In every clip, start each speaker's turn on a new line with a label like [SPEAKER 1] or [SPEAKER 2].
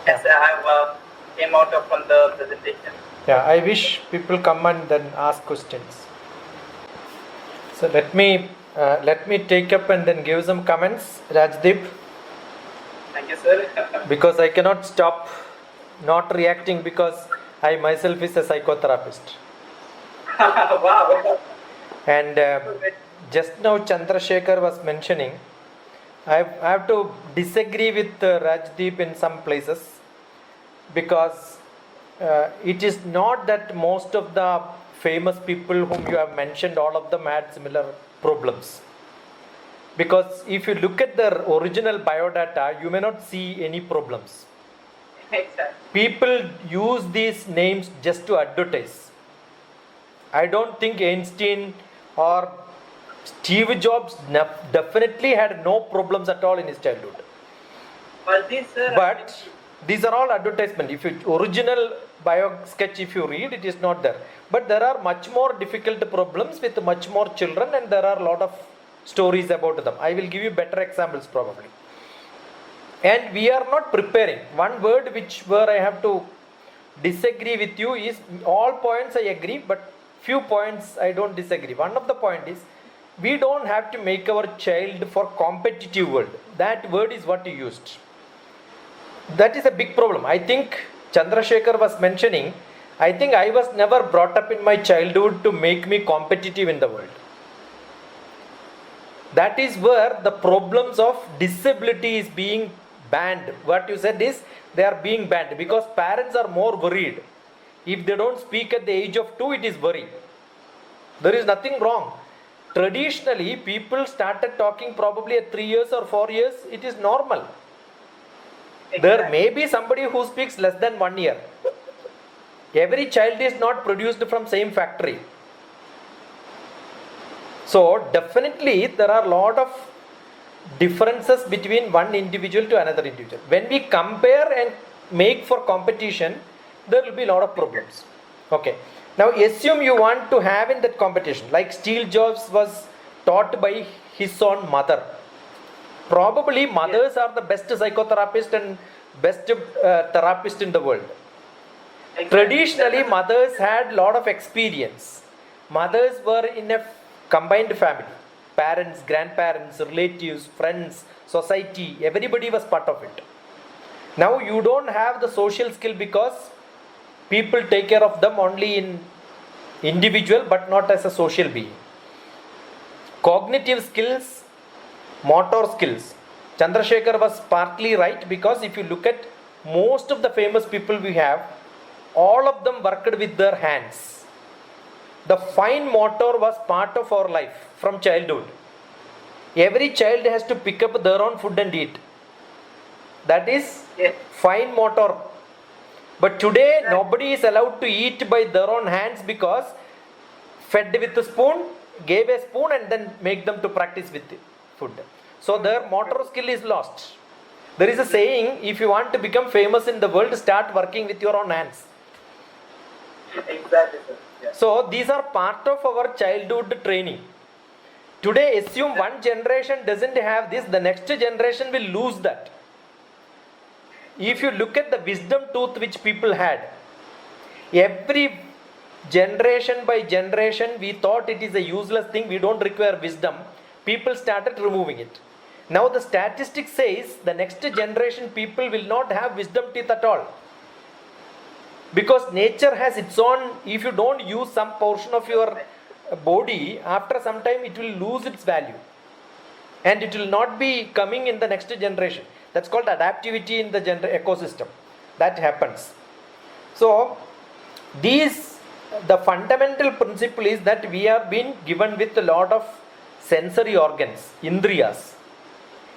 [SPEAKER 1] Yes, I have came out of from the presentation.
[SPEAKER 2] Yeah, I wish people come and then ask questions. So let me take up and then give some comments, Rajdeep,
[SPEAKER 1] Thank you, sir.
[SPEAKER 2] because I cannot stop not reacting because I myself is a psychotherapist.
[SPEAKER 1] Wow.
[SPEAKER 2] And just now Chandrasekhar was mentioning, I have to disagree with Rajdeep in some places, because it is not that most of the famous people whom you have mentioned, all of them had similar problems. Because if you look at their original biodata, you may not see any problems.
[SPEAKER 1] Exactly.
[SPEAKER 2] People use these names just to advertise. I don't think Einstein or Steve Jobs definitely had no problems at all in his childhood.
[SPEAKER 1] But this, sir.
[SPEAKER 2] But these are all advertisement. If you original bio sketch, if you read, it is not there. But there are much more difficult problems with much more children, and there are a lot of stories about them. I will give you better examples probably. And we are not preparing. One word where I have to disagree with you is, all points I agree, but few points I don't disagree. One of the point is, we don't have to make our child for competitive world. That word is what you used. That is a big problem. I think Chandrasekhar was mentioning, I think I was never brought up in my childhood to make me competitive in the world. That is where the problems of disability is being banned. What you said is, they are being banned because parents are more worried. If they don't speak at the age of 2, it is worry. There is nothing wrong. Traditionally, people started talking probably at 3 years or 4 years. It is normal. Exactly. There may be somebody who speaks less than 1 year. Every child is not produced from same factory. So definitely there are a lot of differences between one individual to another individual. When we compare and make for competition, there will be a lot of problems. Okay. Now assume you want to have in that competition, like Steve Jobs was taught by his own mother. Probably mothers are the best psychotherapist and best therapist in the world. Exactly. Traditionally, mothers had a lot of experience. Mothers were in a combined family. Parents, grandparents, relatives, friends, society, everybody was part of it. Now you don't have the social skill because people take care of them only in individual but not as a social being. Cognitive skills, motor skills. Chandrasekhar was partly right, because if you look at most of the famous people we have, all of them worked with their hands. The fine motor was part of our life from childhood. Every child has to pick up their own food and eat. That is fine motor. But today nobody is allowed to eat by their own hands, because fed with a spoon, gave a spoon and then make them to practice with food. So their motor skill is lost. There is a saying, if you want to become famous in the world, start working with your own hands.
[SPEAKER 1] Exactly, sir. Yeah.
[SPEAKER 2] So these are part of our childhood training. Today, assume one generation doesn't have this, the next generation will lose that. If you look at the wisdom tooth which people had, every generation by generation we thought it is a useless thing, we don't require wisdom. People started removing it. Now the statistics says the next generation people will not have wisdom teeth at all. Because nature has its own, if you don't use some portion of your body, after some time it will lose its value. And it will not be coming in the next generation. That's called adaptivity in the ecosystem. That happens. So, the fundamental principle is that we have been given with a lot of sensory organs, indriyas.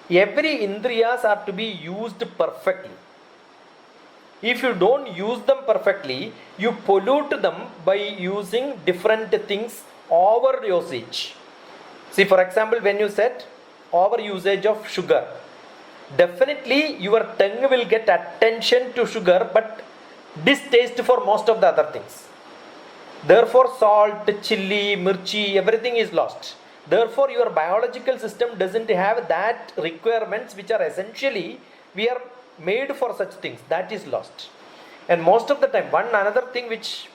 [SPEAKER 2] Every indriyas are to be used perfectly. If you don't use them perfectly, you pollute them by using different things, over usage. See, for example, when you said over usage of sugar, definitely your tongue will get attention to sugar but distaste for most of the other things. Therefore salt, chili, mirchi, everything is lost. Therefore your biological system doesn't have that requirements which are essentially we are made for such things, that is lost. And most of the time, one another thing which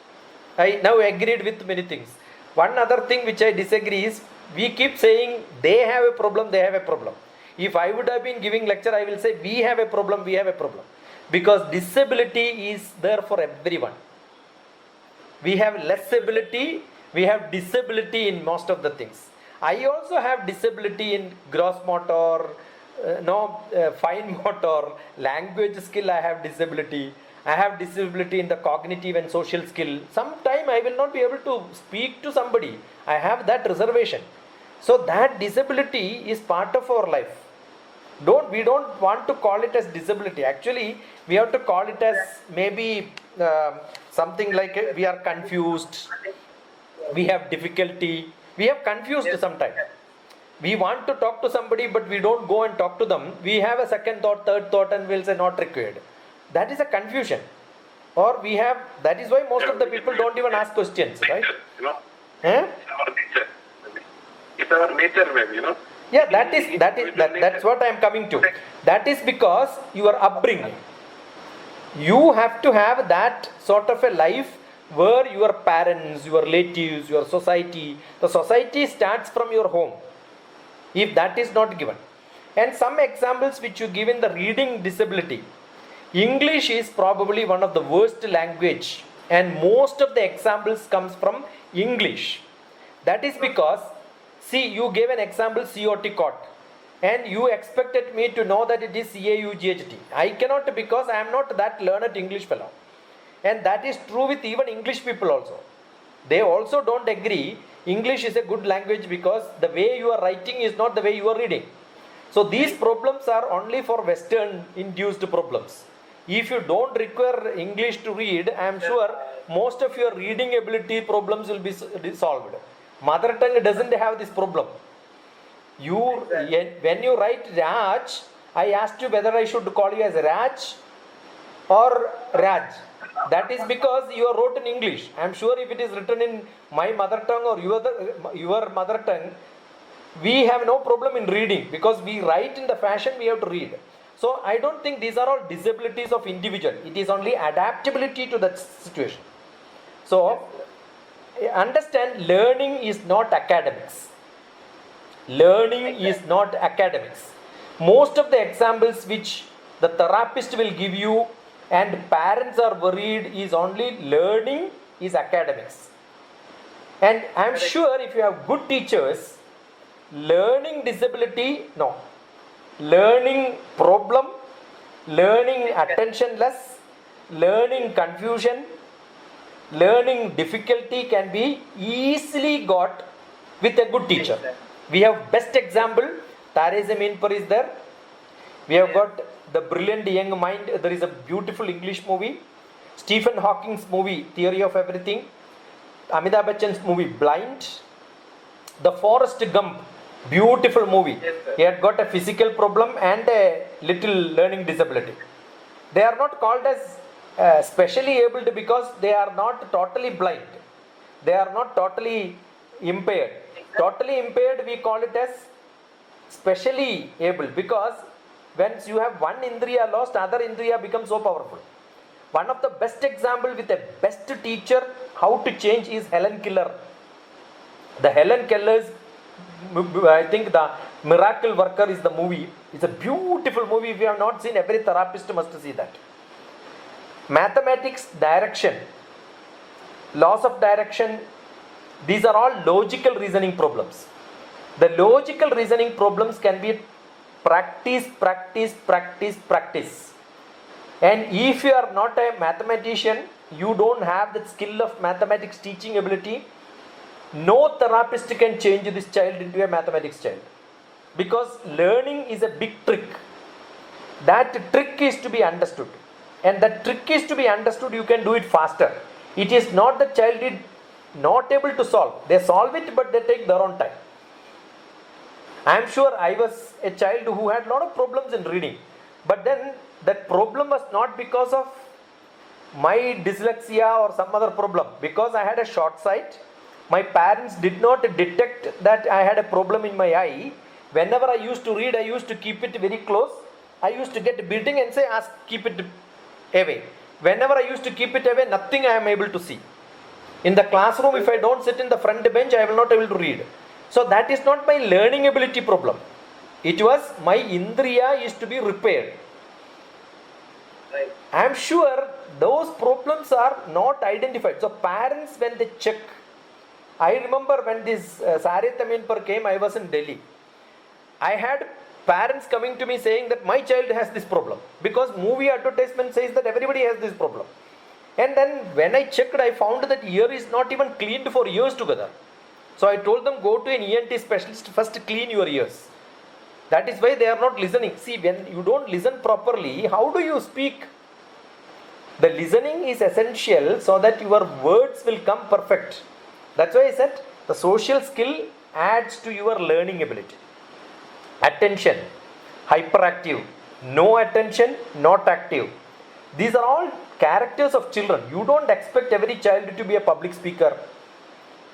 [SPEAKER 2] I now agreed with many things. One other thing which I disagree is, we keep saying they have a problem, they have a problem. If I would have been giving lecture, I will say we have a problem, we have a problem. Because disability is there for everyone. We have less ability, we have disability in most of the things. I also have disability in gross motor, fine motor, language skill. I have disability. I have disability in the cognitive and social skill. Sometime I will not be able to speak to somebody. I have that reservation. So that disability is part of our life. We don't want to call it as disability. Actually, we have to call it as maybe something like we are confused, we have difficulty, we have confused sometimes. We want to talk to somebody, but we don't go and talk to them. We have a second thought, third thought, and we'll say not required. That is a confusion. Or we have, that is why most of the people don't even ask questions, right?
[SPEAKER 3] You know,
[SPEAKER 2] Eh?
[SPEAKER 3] it's our nature. It's our nature, maybe, you know.
[SPEAKER 2] Yeah, that's what I am coming to. That is because your upbringing. You have to have that sort of a life where your parents, your relatives, your society, the society starts from your home. If that is not given. And some examples which you give in the reading disability. English is probably one of the worst language, and most of the examples comes from English. That is because, see, you gave an example COT cot, and you expected me to know that it is CAUGHT. I cannot, because I am not that learned English fellow. And that is true with even English people also. They also don't agree English is a good language because the way you are writing is not the way you are reading. So these problems are only for Western induced problems. If you don't require English to read, I am sure most of your reading ability problems will be solved. Mother tongue doesn't have this problem. When you write Raj, I asked you whether I should call you as Raj or Raj. That is because you are wrote in English. I am sure if it is written in my mother tongue or your mother tongue, we have no problem in reading because we write in the fashion we have to read. So I don't think these are all disabilities of individual. It is only adaptability to that situation. So understand, learning is not academics. Learning is not academics. Most of the examples which the therapist will give you and parents are worried is only learning is academics. And I am sure if you have good teachers, learning disability, no. Learning problem, learning attentionless, learning confusion, learning difficulty can be easily got with a good teacher. We have best example, Tare Zameen Par is there. We have got The Brilliant Young Mind. There is a beautiful English movie. Stephen Hawking's movie, Theory of Everything. Amitabh Bachchan's movie, Blind. The Forrest Gump, beautiful movie.
[SPEAKER 1] Yes, sir.
[SPEAKER 2] He had got a physical problem and a little learning disability. They are not called as specially abled because they are not totally blind. They are not totally impaired. Totally impaired, we call it as specially able because once you have one indriya lost, other indriya becomes so powerful. One of the best example with a best teacher how to change is Helen Keller. The Helen Keller's, I think the Miracle Worker is the movie. It's a beautiful movie. If you have not seen, every therapist must see that. Mathematics, direction, laws of direction, these are all logical reasoning problems. The logical reasoning problems can be practice. And if you are not a mathematician, you don't have that skill of mathematics teaching ability, no therapist can change this child into a mathematics child. Because learning is a big trick. That trick is to be understood. And that trick is to be understood, you can do it faster. It is not the child is not able to solve. They solve it, but they take their own time. I am sure I was a child who had a lot of problems in reading. But then that problem was not because of my dyslexia or some other problem. Because I had a short sight. My parents did not detect that I had a problem in my eye. Whenever I used to read, I used to keep it very close I used to get beating and say, ask, keep it away. Whenever I used to keep it away, nothing I am able to see. In the classroom, if I don't sit in the front bench, I will not able to read. So that is not my learning ability problem. It was my indriya is to be repaired.
[SPEAKER 1] Right.
[SPEAKER 2] I am sure those problems are not identified. So parents, when they check, I remember when this Sarith Aminpur came, I was in Delhi. I had parents coming to me saying that my child has this problem because movie advertisement says that everybody has this problem. And then when I checked, I found that ear is not even cleaned for years together. So I told them, go to an ENT specialist, first clean your ears. That is why they are not listening. See, when you don't listen properly, how do you speak? The listening is essential so that your words will come perfect. That's why I said the social skill adds to your learning ability. Attention, hyperactive, no attention, not active. These are all characters of children. You don't expect every child to be a public speaker.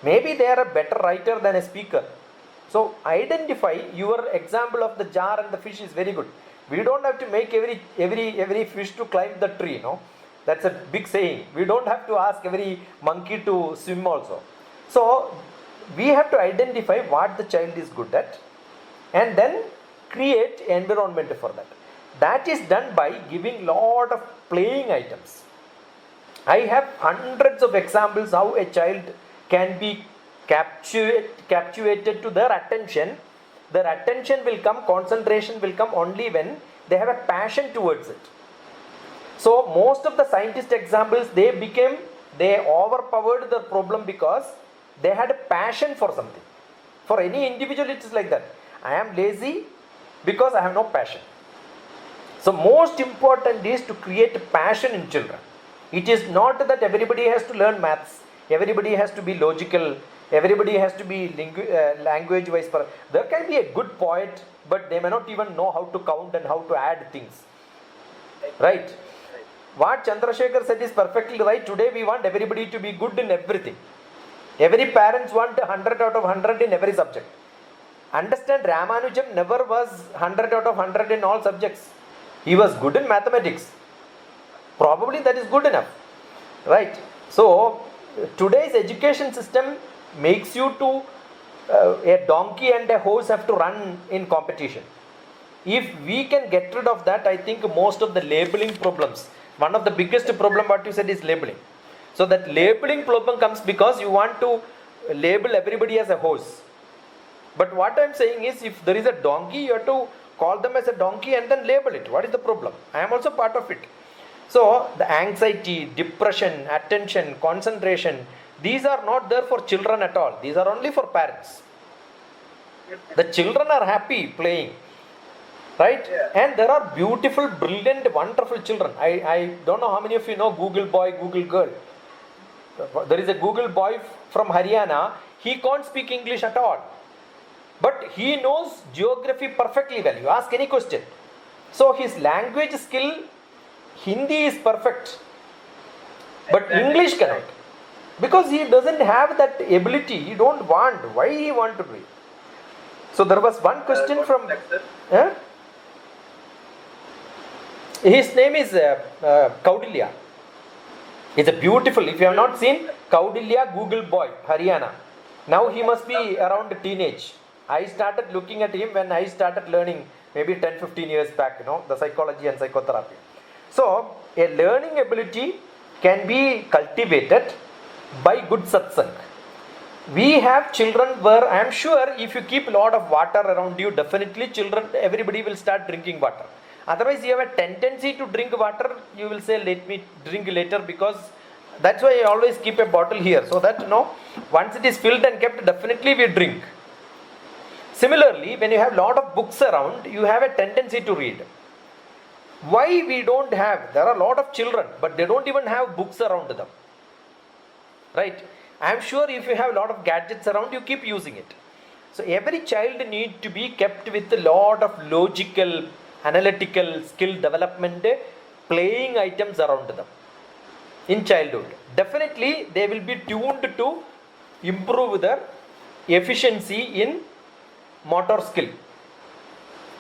[SPEAKER 2] Maybe they are a better writer than a speaker. So identify. Your example of the jar and the fish is very good. We don't have to make every fish to climb the tree, no? That's a big saying. We don't have to ask every monkey to swim also. So we have to identify what the child is good at and then create environment for that. That is done by giving lot of playing items. I have hundreds of examples how a child can be captivated to their attention. Their attention will come, concentration will come only when they have a passion towards it. So most of the scientist examples, they overpowered the problem because they had a passion for something. For any individual, it is like that. I am lazy because I have no passion. So most important is to create passion in children. It is not that everybody has to learn maths, everybody has to be logical, everybody has to be language wise. There can be a good poet, but they may not even know how to count and how to add things. Right? What Chandrasekhar said is perfectly right. Today we want everybody to be good in everything. Every parents want 100 out of 100 in every subject. Understand, Ramanujam never was 100 out of 100 in all subjects. He was good in mathematics. Probably that is good enough. Right? So today's education system makes you to a donkey and a horse have to run in competition. If we can get rid of that, I think most of the labeling problems, one of the biggest problem what you said is labeling. So that labeling problem comes because you want to label everybody as a horse. But what I am saying is, if there is a donkey, you have to call them as a donkey and then label it. What is the problem? I am also part of it. So the anxiety, depression, attention, concentration, these are not there for children at all. These are only for parents. The children are happy playing. Right?
[SPEAKER 1] Yeah.
[SPEAKER 2] And there are beautiful, brilliant, wonderful children. I don't know how many of you know Google boy, Google girl. There is a Google boy from Haryana. He can't speak English at all. But he knows geography perfectly well. You ask any question. So his language skill, Hindi is perfect. But
[SPEAKER 1] Exactly.
[SPEAKER 2] English cannot. Because he doesn't have that ability. He don't want. Why he want to do it? So there was one question
[SPEAKER 1] What
[SPEAKER 2] from...
[SPEAKER 1] was that, sir?
[SPEAKER 2] His name is Kaudilya. It's a beautiful, if you have not seen, Kaudilya Google boy, Haryana. Now he must be around teenage. I started looking at him when I started learning maybe 10-15 years back, the psychology and psychotherapy. So a learning ability can be cultivated by good satsang. We have children where I am sure if you keep a lot of water around you, definitely children, everybody will start drinking water. Otherwise, you have a tendency to drink water, you will say, let me drink later, because that's why I always keep a bottle here, so that, once it is filled and kept, definitely we drink. Similarly, when you have lot of books around, you have a tendency to read. Why we don't have? There are a lot of children, but they don't even have books around them. Right? I am sure if you have a lot of gadgets around, you keep using it. So every child needs to be kept with a lot of logical, analytical skill development, playing items around them in childhood. Definitely they will be tuned to improve their efficiency in motor skill.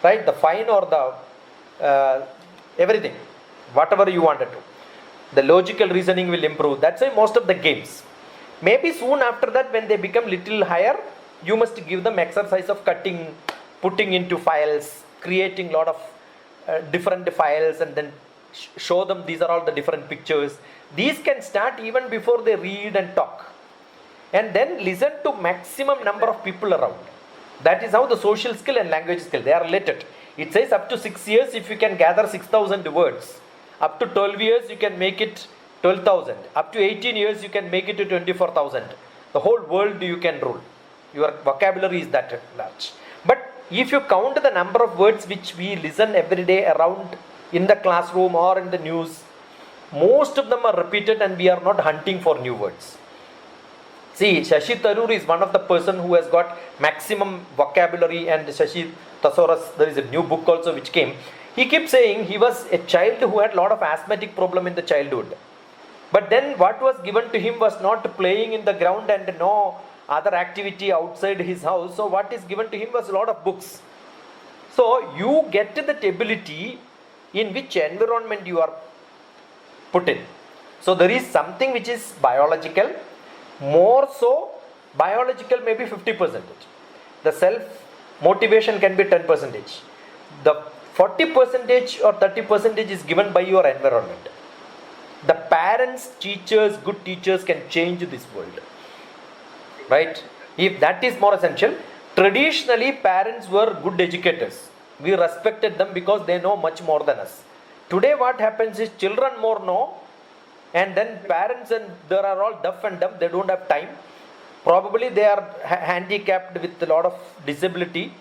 [SPEAKER 2] Right? The fine or the everything, whatever you wanted to. The logical reasoning will improve. That's why most of the games. Maybe soon after that, when they become little higher, you must give them exercise of cutting, putting into files, creating lot of different files, and then show them these are all the different pictures. These can start even before they read and talk. And then listen to maximum number of people around. That is how the social skill and language skill, they are related. It says up to 6 years, if you can gather 6,000 words. Up to 12 years, you can make it 12,000. Up to 18 years, you can make it to 24,000. The whole world you can rule. Your vocabulary is that large. But if you count the number of words which we listen every day around in the classroom or in the news, most of them are repeated and we are not hunting for new words. See, Shashi Tharoor is one of the person who has got maximum vocabulary, and Shashi Thesaurus, there is a new book also which came. He keeps saying he was a child who had a lot of asthmatic problem in the childhood. But then what was given to him was not playing in the ground and no other activity outside his house. So what is given to him was a lot of books. So you get that ability in which environment you are put in. So there is something which is biological, more so biological maybe 50%. The self motivation can be 10%. The 40% or 30% is given by your environment. The parents, teachers, good teachers can change this world. Right? If that is more essential, traditionally parents were good educators. We respected them because they know much more than us. Today what happens is children more know, and then parents, and they are all deaf and dumb, they don't have time. Probably they are handicapped with a lot of disability.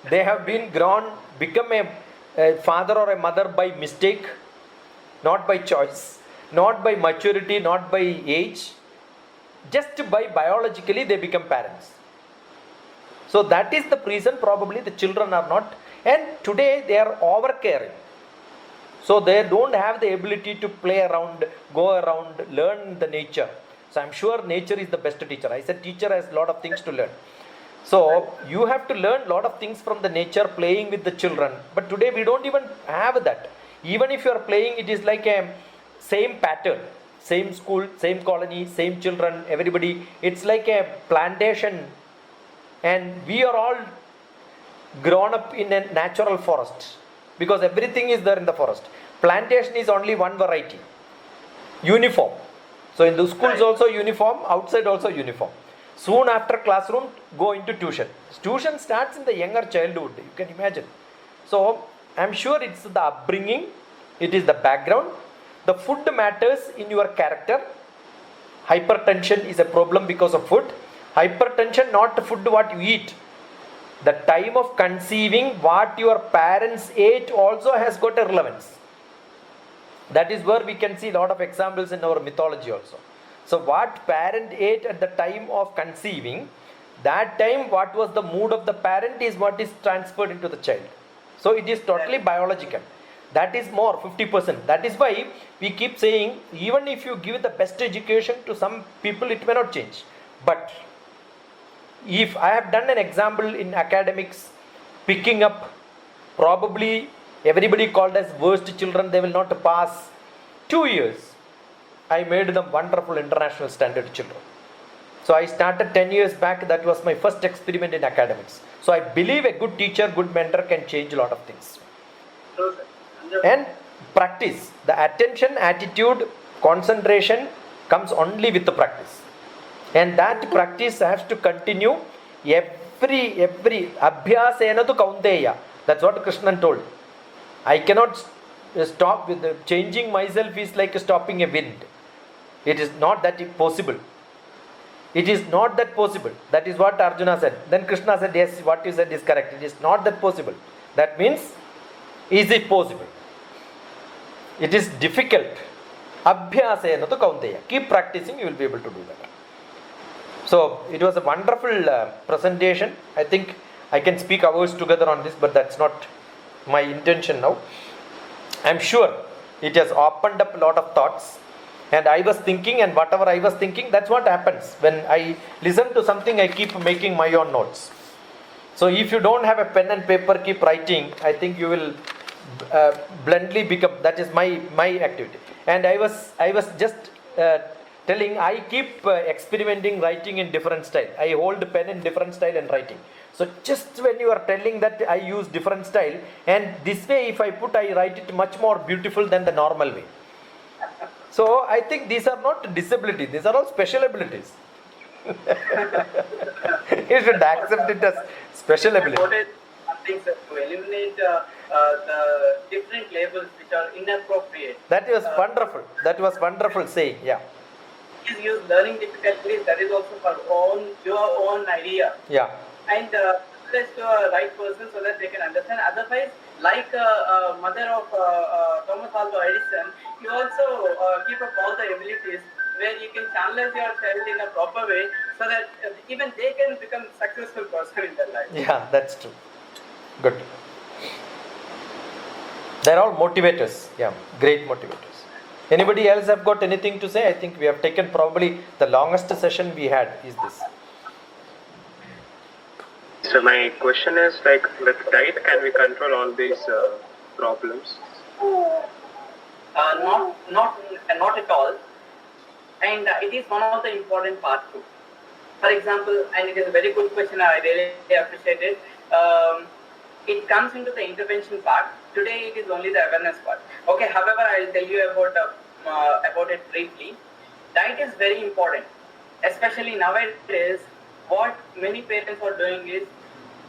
[SPEAKER 2] They have become a father or a mother by mistake, not by choice, not by maturity, not by age. Just by biologically they become parents. So that is the reason probably the children are not, and today they are over caring. So they don't have the ability to play around, go around, learn the nature. So I'm sure nature is the best teacher. I said teacher has a lot of things to learn. So you have to learn a lot of things from the nature, playing with the children. But today we don't even have that. Even if you are playing, it is like a same pattern. Same school, same colony, same children, everybody. It's like a plantation. And we are all grown up in a natural forest. Because everything is there in the forest. Plantation is only one variety. Uniform. So in the schools also uniform, outside also uniform. Soon after classroom, go into tuition. Tuition starts in the younger childhood, you can imagine. So I'm sure it's the upbringing, it is the background. The food matters in your character. Hypertension is a problem because of food. Hypertension, not the food what you eat. The time of conceiving, what your parents ate also has got a relevance. That is where we can see a lot of examples in our mythology also. So what parent ate at the time of conceiving, that time what was the mood of the parent is what is transferred into the child. So it is totally biological. That is more 50%. That is why we keep saying, even if you give the best education to some people, it may not change. But if I have done an example in academics, picking up, probably everybody called as worst children, they will not pass. 2 years, I made them wonderful international standard children. So I started 10 years back. That was my first experiment in academics. So I believe a good teacher, good mentor can change a lot of things. And practice. The attention, attitude, concentration comes only with the practice. And that practice has to continue every abhyasena tu kaunteya. That's what Krishna told. I cannot stop with changing myself is like stopping a wind. It is not that possible. It is not that possible. That is what Arjuna said. Then Krishna said, yes, what you said is correct. It is not that possible. That means, is it possible? It is difficult. Abhyasena tu kaunteya. Keep practicing, you will be able to do that. So it was a wonderful presentation. I think I can speak hours together on this, but that's not my intention now. I'm sure it has opened up a lot of thoughts. And I was thinking, and whatever I was thinking, that's what happens. When I listen to something, I keep making my own notes. So if you don't have a pen and paper, keep writing. I think you will bluntly become, that is my activity. And I was just telling, I keep experimenting writing in different style. I hold pen in different style and writing. So just when you are telling that I use different style, and this way if I put, I write it much more beautiful than the normal way. So I think these are not disability, these are all special abilities. You should accept it as special ability.
[SPEAKER 1] Quoted something, sir, to eliminate the different labels which are inappropriate.
[SPEAKER 2] That was wonderful. That was wonderful saying. Yeah.
[SPEAKER 1] Is used learning difficulties, that is also for your own idea.
[SPEAKER 2] Yeah.
[SPEAKER 1] And this to a right person so that they can understand. Otherwise, like mother of Thomas Alva Edison, you also keep up all the abilities where you can channelize your child in a proper way so that even they can become successful person in their life.
[SPEAKER 2] Yeah, that's true. Good. They're all motivators. Yeah, great motivators. Anybody else have got anything to say? I think we have taken probably the longest session we had is this.
[SPEAKER 3] So my question is, like, with diet, can we control all these problems?
[SPEAKER 1] Not at all. And it is one of the important parts too. For example, and it is a very good question, I really appreciate it. It comes into the intervention part. Today it is only the awareness part. Okay, however, I will tell you about it briefly. Diet is very important, especially nowadays. What many parents are doing is,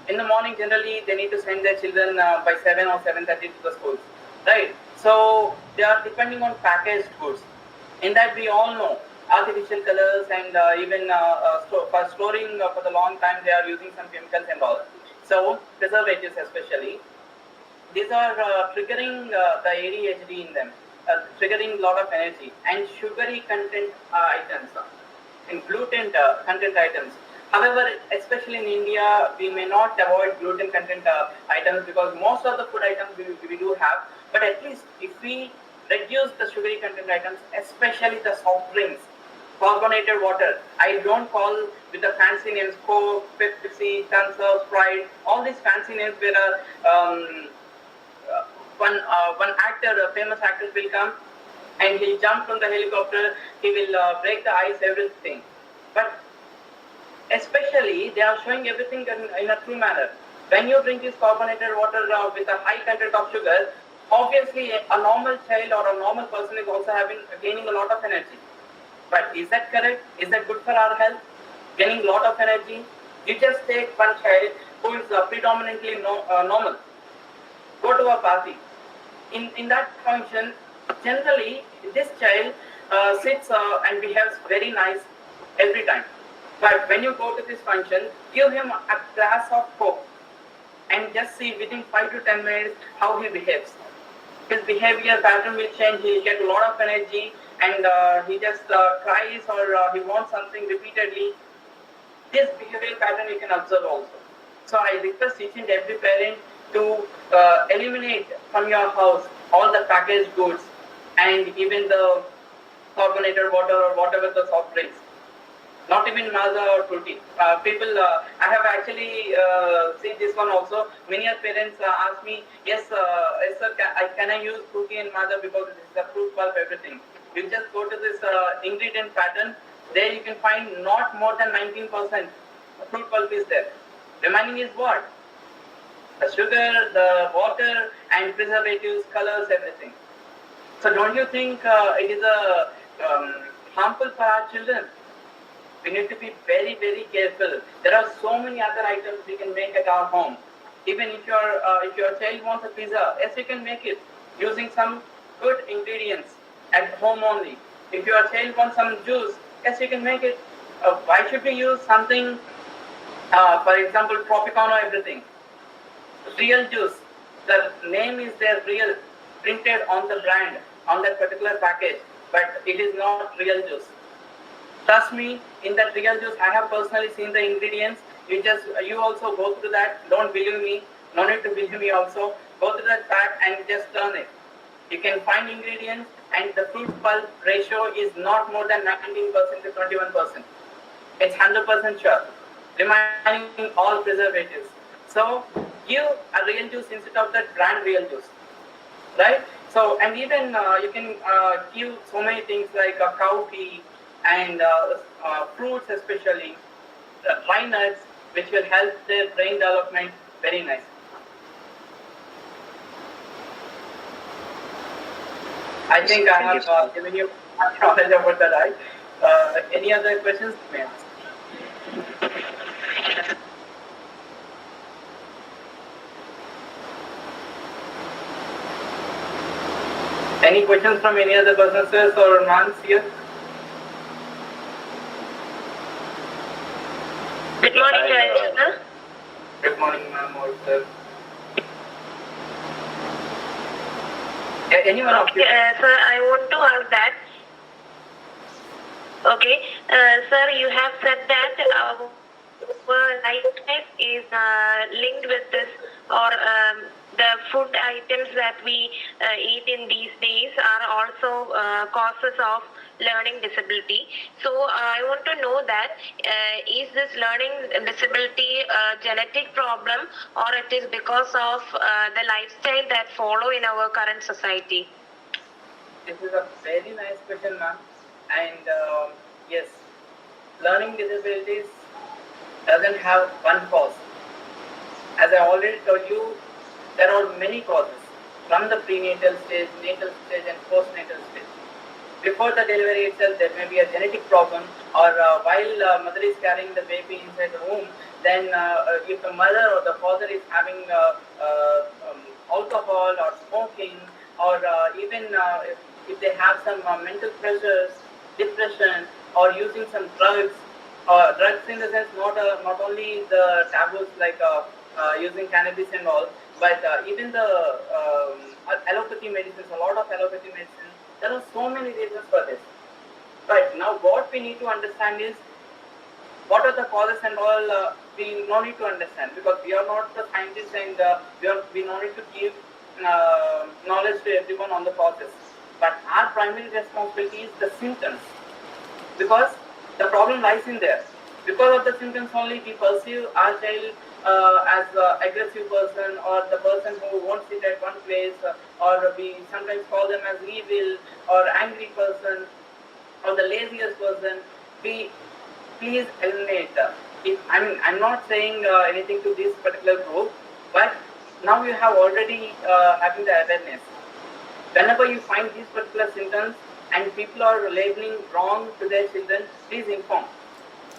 [SPEAKER 1] in the morning generally they need to send their children by 7 or 7:30 to the schools, right? So they are depending on packaged goods. In that we all know artificial colors and even for storing for the long time they are using some chemicals and all. So preservatives especially, these are triggering the ADHD in them, triggering a lot of energy, and sugary content items and gluten content items. However, especially in India, we may not avoid gluten content items because most of the food items we do have. But at least if we reduce the sugary content items, especially the soft drinks, carbonated water. I don't call with the fancy names, Coke, Pepsi, Thumbs-Up, Sprite, all these fancy names where one actor, a famous actor will come and he'll jump from the helicopter, he will break the ice, everything. But especially they are showing everything in a true manner. When you drink this carbonated water with a high content of sugar, obviously a normal child or a normal person is also gaining a lot of energy. But is that correct? Is that good for our health? Gaining a lot of energy? You just take one child who is predominantly normal. Go to a party. In that function, generally this child sits and behaves very nice every time. But when you go to this function, give him a glass of Coke and just see within 5 to 10 minutes how he behaves. His behavior pattern will change, he'll get a lot of energy and he just cries or he wants something repeatedly. This behavioral pattern you can observe also. So I request each and every parent to eliminate from your house all the packaged goods and even the carbonated water or whatever the soft drinks. Not even Maaza or Fruity. I have actually seen this one also. Many parents ask me, yes sir, can I use Fruity and Maaza because this is a fruit pulp, everything. You just go to this ingredient pattern. There you can find not more than 19% fruit pulp is there. Remaining is what? The sugar, the water, and preservatives, colors, everything. So don't you think it is harmful for our children? We need to be very, very careful. There are so many other items we can make at our home. Even if your child wants a pizza, yes, you can make it using some good ingredients at home only. If your child wants some juice, yes, you can make it. Why should we use something, for example, Tropicana, everything? Real juice. The name is there, real, printed on the brand, on that particular package, but it is not real juice. Trust me, in that real juice, I have personally seen the ingredients. You also go through that. Don't believe me. No need to believe me also. Go through that pack and just turn it. You can find ingredients and the fruit pulp ratio is not more than 19% to 21%. It's 100% sure. Remaining all preservatives. So give a real juice instead of that brand real juice. right? So, and even you can give so many things like cow tea and fruits, especially dry nuts, which will help their brain development very nice. I think I have given you knowledge about that, right? Any other questions? May I ask? Any questions from any other businesses or nuns here?
[SPEAKER 4] Good morning, sir.
[SPEAKER 1] Good morning, ma'am or sir. Anyone of you?
[SPEAKER 4] Sir, I want to ask that. Okay, sir, you have said that our lifestyle is linked with this, or the food items that we eat in these days are also causes of learning disability. So I want to know that is this learning disability a genetic problem, or it is because of the lifestyle that follow in our current society?
[SPEAKER 1] This is a very nice question, ma'am. And yes, learning disabilities doesn't have one cause. As I already told you, there are many causes from the prenatal stage, natal stage, and postnatal stage. Before the delivery itself, there may be a genetic problem, or while mother is carrying the baby inside the womb, then if the mother or the father is having alcohol or smoking, or even if they have some mental pressures, depression, or using some drugs, drugs in the sense not only the taboos like using cannabis and all, but even the allopathy medicines, a lot of allopathy medicines, there are so many reasons for this. But now what we need to understand is, what are the causes and all, we no need to understand, because we are not the scientists, and we no need to give knowledge to everyone on the causes. But our primary responsibility is the symptoms, because the problem lies in there. Because of the symptoms only, we perceive our child as an aggressive person, or the person who won't sit at one place, or we sometimes call them as evil or angry person, or the laziest person. We please eliminate. I'm not saying anything to this particular group, but now you have already having the awareness. Whenever you find these particular symptoms and people are labeling wrong to their children, please inform.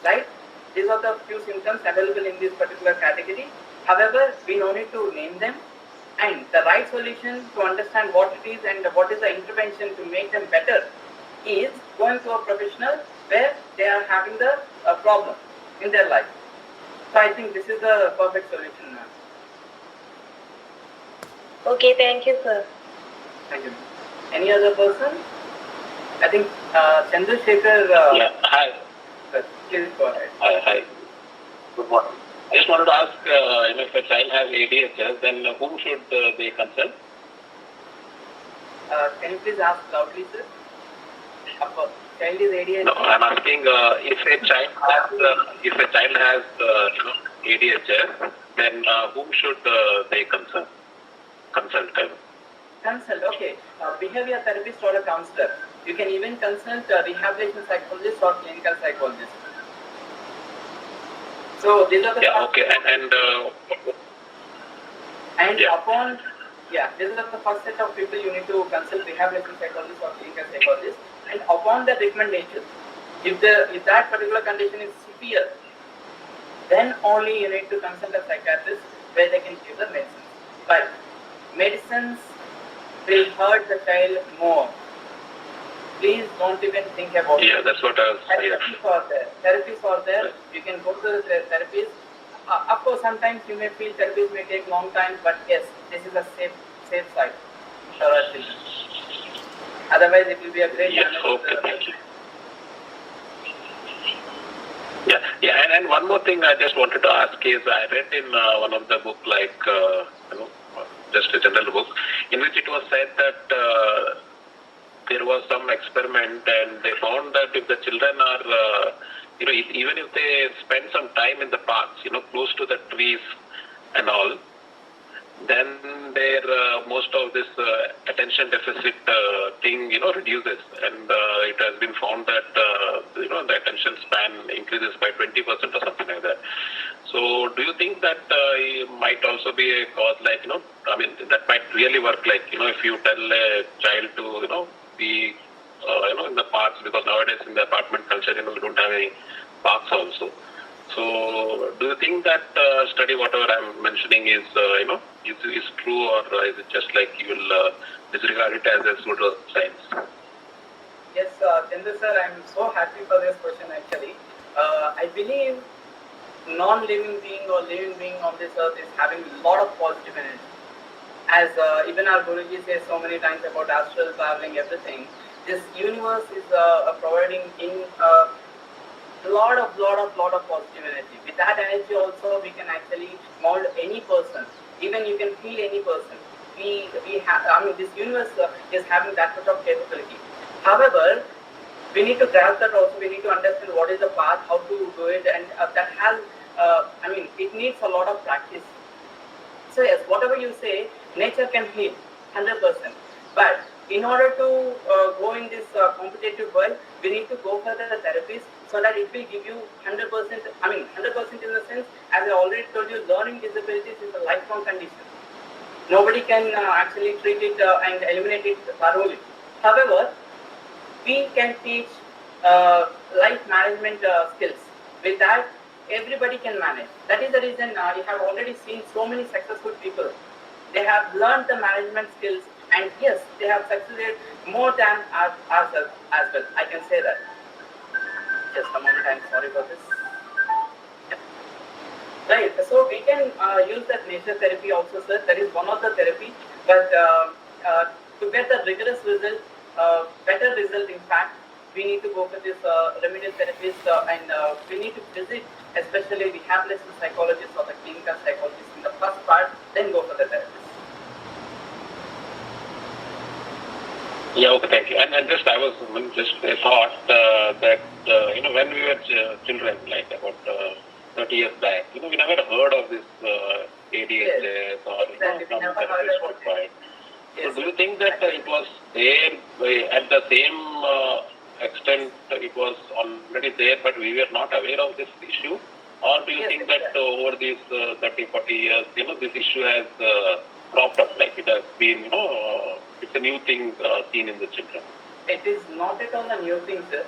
[SPEAKER 1] Right? These are the few symptoms available in this particular category. However, we no need to name them, and the right solution to understand what it is and what is the intervention to make them better is going to a professional where they are having the problem in their life. So I think this is the perfect solution, ma'am.
[SPEAKER 4] Okay, thank you, sir.
[SPEAKER 1] Thank you. Any other person? I think Chandrasekhar.
[SPEAKER 5] Yeah, hi.
[SPEAKER 1] Please go ahead.
[SPEAKER 5] Hi. Good morning. I just wanted to ask, if a child has ADHS, then whom should they consult?
[SPEAKER 1] Can you please ask loudly, sir? Child is ADHD.
[SPEAKER 5] No, I'm asking if a child has ADHS, then whom should they consult? Consult.
[SPEAKER 1] Consult, okay. Behavior therapist or a counselor. You can even consult a rehabilitation psychologist or clinical psychologist. So these are the
[SPEAKER 5] Okay,
[SPEAKER 1] this is the first set of people you need to consult, rehabilitation psychologist or clinical psychologist, and upon the recommendations, if that particular condition is severe, then only you need to consult a psychiatrist where they can give the medicines. But medicines will hurt the child more. Please don't even think about it.
[SPEAKER 5] Yeah, that's what I was saying.
[SPEAKER 1] Therapies are there. You can go to the therapist. Of course, sometimes you may feel therapies may take long time, but yes, this is a safe side for our children. Otherwise, it will be a great.
[SPEAKER 5] Yes, okay, thank you. Yeah, and one more thing I just wanted to ask is, I read in one of the book, just a general book, in which it was said that there was some experiment, and they found that if the children are, even if they spend some time in the parks, close to the trees and all, then their most of this attention deficit thing, reduces, and it has been found that the attention span increases by 20% or something like that. So, do you think that it might also be a cause, that might really work, if you tell a child to, be, in the parks, because nowadays in the apartment culture, we don't have any parks also. So, do you think that study, whatever I'm mentioning, is is true, or is it just like you will disregard it as a pseudoscience?
[SPEAKER 1] Yes, Chandra sir, I'm so happy for this question actually. I believe non-living being or living being on this earth is having a lot of positive energy. As even our Guruji says so many times about astral traveling, everything, this universe is providing in lot of positive energy. With that energy also, we can actually mold any person. Even you can heal any person. We have. I mean, this universe is having that much of capability. However, we need to grasp that also. We need to understand what is the path, how to do it, and that has. It needs a lot of practice. So yes, whatever you say, nature can heal, 100%. But in order to go in this competitive world, we need to go for the therapies so that it will give you 100%. 100% in the sense, as I already told you, learning disabilities is a lifelong condition. Nobody can actually treat it and eliminate it thoroughly. However, we can teach life management skills. With that, everybody can manage. That is the reason you have already seen so many successful people. They have learned the management skills, and yes, they have succeeded more than ourselves as well. I can say that. Just a moment, I'm sorry for this. Right, so we can use that nature therapy also, sir. That is one of the therapy, but to get the rigorous result, better result, in fact, we need to go for this remedial therapies, and we need to visit, especially rehabilitation psychologists or the clinical psychologists in the first part, then go for the therapist.
[SPEAKER 5] Yeah, okay, thank you. And just I was just a thought that when we were children, like about 30 years back, we never heard of this ADHS or
[SPEAKER 1] exactly.
[SPEAKER 5] some
[SPEAKER 1] Never heard
[SPEAKER 5] therapists
[SPEAKER 1] about
[SPEAKER 5] worldwide.
[SPEAKER 1] Yes,
[SPEAKER 5] So do you think that it was there at the same extent? It was already there, but we were not aware of this issue, or do you
[SPEAKER 1] Yes,
[SPEAKER 5] think
[SPEAKER 1] exactly.
[SPEAKER 5] that over these 30, 40 years, this issue has cropped up? Like it has been, it's a new thing seen in the children.
[SPEAKER 1] It is not at all a new thing, sir.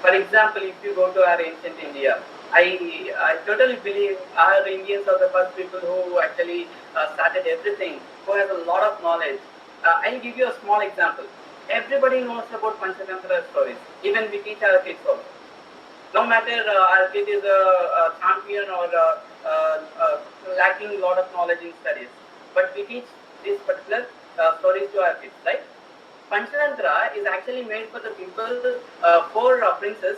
[SPEAKER 1] For example, if you go to our ancient India, I totally believe our Indians are the first people who actually started everything, who has a lot of knowledge. I'll give you a small example. Everybody knows about Panchatantra stories. Even we teach our kids also. No matter our kid is a champion or lacking a lot of knowledge in studies, but we teach these particular stories to our kids, right? Panchatantra is actually made for the people, for princes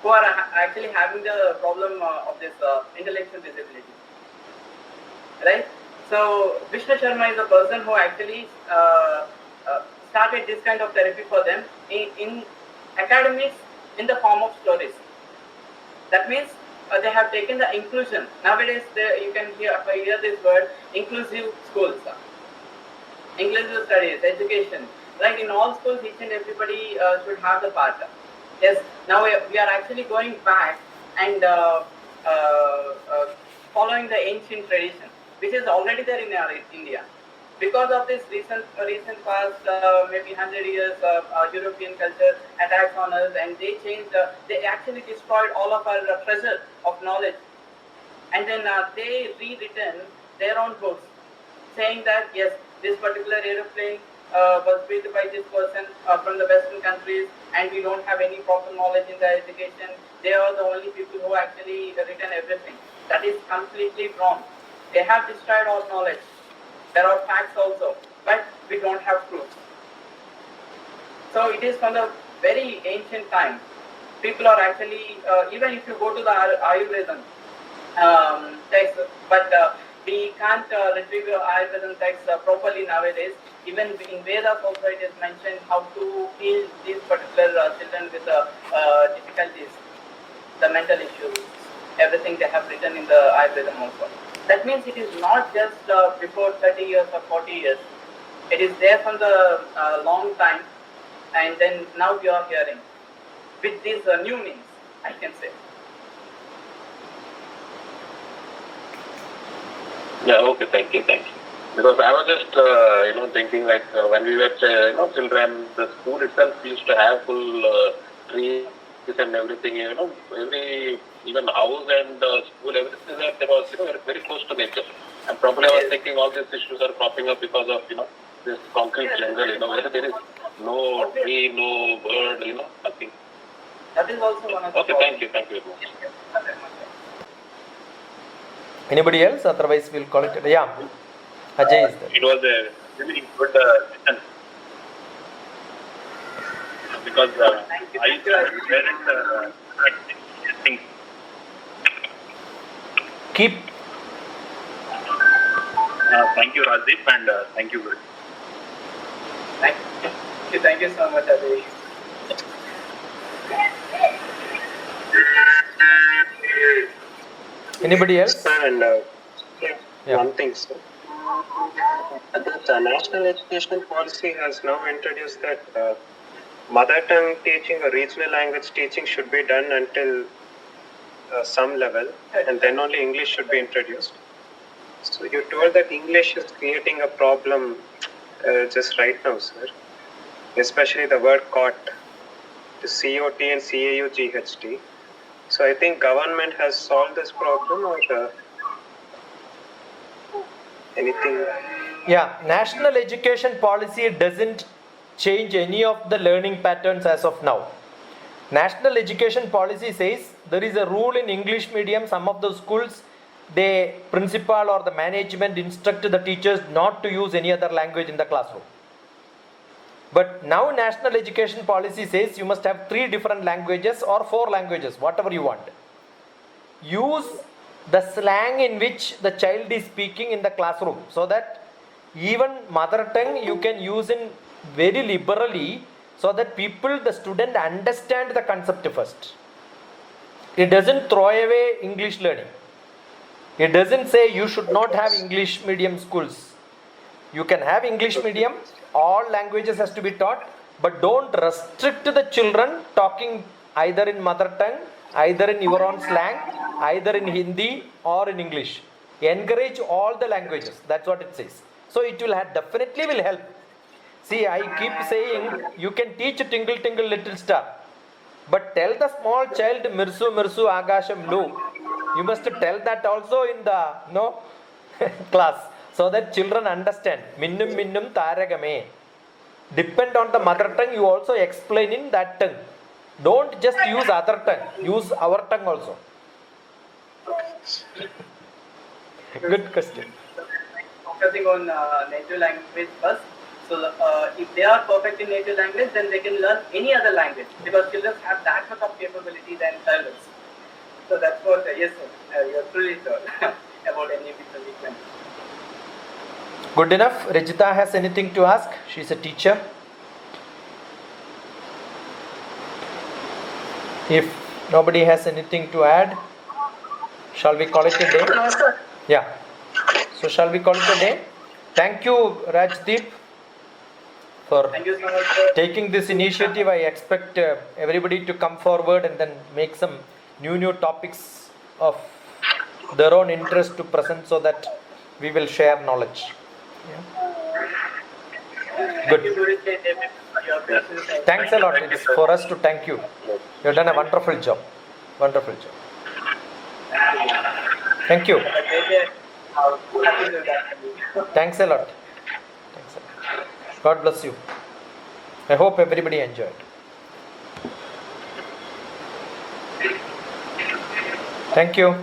[SPEAKER 1] who are actually having the problem of this intellectual disability, right? So Vishnu Sharma is a person who actually started this kind of therapy for them in academics in the form of stories. That means they have taken the inclusion. Nowadays, you can hear this word, inclusive schools, inclusive studies, education. Like in all schools, each and everybody should have the part. Yes, now we are actually going back and following the ancient tradition, which is already there in our India. Because of this recent past, maybe 100 years of European culture attacks on us, and they changed, they actually destroyed all of our treasure of knowledge. And then they rewritten their own books, saying that yes, this particular aeroplane was built by this person from the Western countries, and we don't have any proper knowledge in the education. They are the only people who actually written everything. That is completely wrong. They have destroyed all knowledge. There are facts also, but we don't have proofs. So it is from the very ancient time. People are actually, even if you go to the Ayurveda text, but we can't retrieve Ayurveda text properly nowadays. Even in Vedas also it is mentioned how to heal these particular children with difficulties, the mental issues, everything they have written in the Ayurveda also. that means it is not just before 30 years or 40 years. It is there from the long time, and then now we are hearing with these new means, I can say.
[SPEAKER 5] Yeah, okay, thank you. Because I was just, thinking like when we were, children, the school itself used to have full trees and everything, every, even house and school, everything there was, very, very close to nature. And probably I was thinking all these issues are cropping up because of, this concrete jungle, where there is no tree, no bird, nothing.
[SPEAKER 1] That is also one of the
[SPEAKER 5] Okay, thank you very much.
[SPEAKER 2] Anybody else? Otherwise, we'll call it. Yeah, Ajay is there.
[SPEAKER 6] It was a really good session because I used to parent things.
[SPEAKER 2] Keep.
[SPEAKER 6] Thank you, Rajdeep, and thank you.
[SPEAKER 1] Thank you so much, Ajay.
[SPEAKER 2] Anybody else?
[SPEAKER 3] Sir, and
[SPEAKER 2] Yeah.
[SPEAKER 3] one thing, sir. The National Education Policy has now introduced that mother tongue teaching or regional language teaching should be done until some level, and then only English should be introduced. So you told that English is creating a problem just right now, sir. Especially the word COT, the COT and CAUGHT. So I think government has solved this problem, or anything?
[SPEAKER 2] Yeah, national education policy doesn't change any of the learning patterns as of now. National education policy says there is a rule in English medium. Some of the schools, the principal or the management instruct the teachers not to use any other language in the classroom. But now national education policy says you must have 3 different languages or 4 languages, whatever you want. Use the slang in which the child is speaking in the classroom, so that even mother tongue you can use in very liberally, so that the student understand the concept first. It doesn't throw away English learning. It doesn't say you should not have English medium schools. You can have English medium, all languages has to be taught, but don't restrict the children talking either in mother tongue, either in your own slang, either in Hindi or in English. Encourage all the languages. That's what it says. So it will definitely will help. See, I keep saying you can teach Tingle Tingle Little Star, but tell the small child Mirsu Mirsu Agasham Lu. You must tell that also in the class, so that children understand. Minnum Minnum Taragame. Depend on the mother tongue, you also explain in that tongue. Don't just use other tongue, use our tongue also. Good question.
[SPEAKER 1] Focusing on native language first. So if they are perfect in native language, then they can learn any other language, because children have that much of capability than adults. So that's what, yes sir, you're truly sure about any different.
[SPEAKER 2] Good enough. Rajita has anything to ask? She's a teacher. If nobody has anything to add, shall we call it a day?
[SPEAKER 4] No, sir.
[SPEAKER 2] Yeah. So shall we call it a day? Thank you, Rajdeep, for
[SPEAKER 1] Thank you so much, sir.
[SPEAKER 2] taking this initiative. I expect everybody to come forward and then make some new topics of their own interest to present, so that we will share knowledge.
[SPEAKER 1] Thank you, Guru Ji, for your patience and
[SPEAKER 2] Thanks a lot. It's for us to thank you. You've done a wonderful job. Wonderful job. Thank you.
[SPEAKER 1] Have a great day. Happy to do that.
[SPEAKER 2] Thanks a lot. Thanks a lot. God bless you. I hope everybody enjoyed. Thank you.